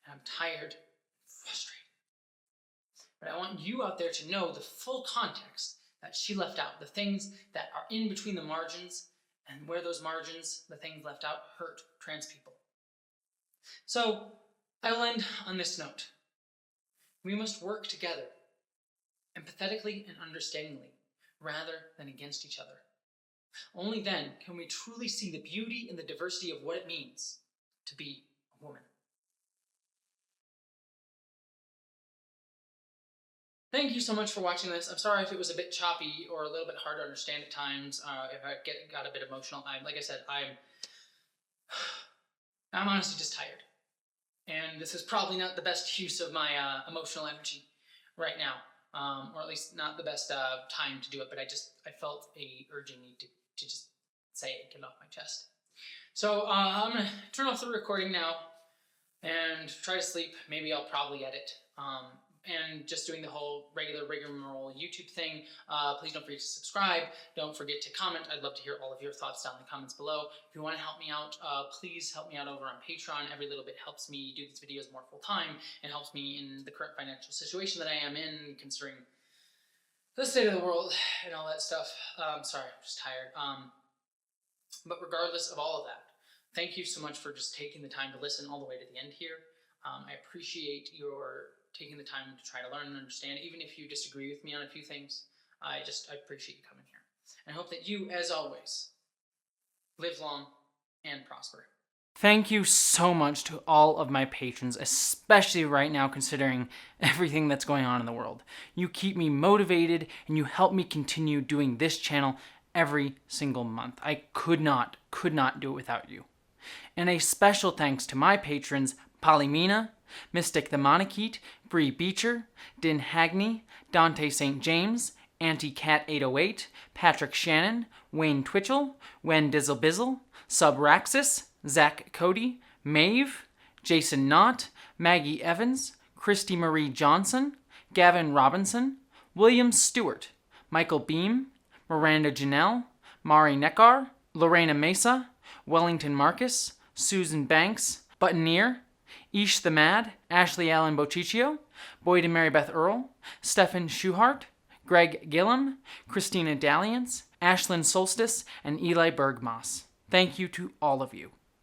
And I'm tired and frustrated. But I want you out there to know the full context that she left out, the things that are in between the margins, and where those margins, the things left out, hurt trans people. So I will end on this note. We must work together, empathetically and understandingly, rather than against each other. Only then can we truly see the beauty and the diversity of what it means to be a woman. Thank you so much for watching this. I'm sorry if it was a bit choppy or a little bit hard to understand at times, if I got a bit emotional. Like I said, I'm honestly just tired. And this is probably not the best use of my emotional energy right now, or at least not the best time to do it, but I felt a urgent need to just say it, get it off my chest. So I'm going to turn off the recording now and try to sleep. Maybe I'll probably edit. And just doing the whole regular rigmarole YouTube thing. Please don't forget to subscribe. Don't forget to comment. I'd love to hear all of your thoughts down in the comments below. If you want to help me out, please help me out over on Patreon. Every little bit helps me do these videos more full time and helps me in the current financial situation that I am in, considering the state of the world and all that stuff. Sorry, I'm just tired. But regardless of all of that, thank you so much for just taking the time to listen all the way to the end here. I appreciate your taking the time to try to learn and understand, even if you disagree with me on a few things. I appreciate you coming here. And I hope that you, as always, live long and prosper. Thank you so much to all of my patrons, especially right now considering everything that's going on in the world. You keep me motivated and you help me continue doing this channel every single month. I could not do it without you. And a special thanks to my patrons, Polymena, Mystic the Monarchete, Bree Beecher, Din Hagney, Dante St. James, Anti-Cat808, Patrick Shannon, Wayne Twitchell, Wen Dizzlebizzle, Subraxis, Zach Cody, Maeve, Jason Knott, Maggie Evans, Christy Marie Johnson, Gavin Robinson, William Stewart, Michael Beam, Miranda Janelle, Mari Neckar, Lorena Mesa, Wellington Marcus, Susan Banks, Buttoneer, Ish the Mad, Ashley Allen Bociccio, Boyd and Mary Beth Earl, Stefan Schuhart, Greg Gillum, Christina Dalliance, Ashlyn Solstice, and Eli Bergmoss. Thank you to all of you.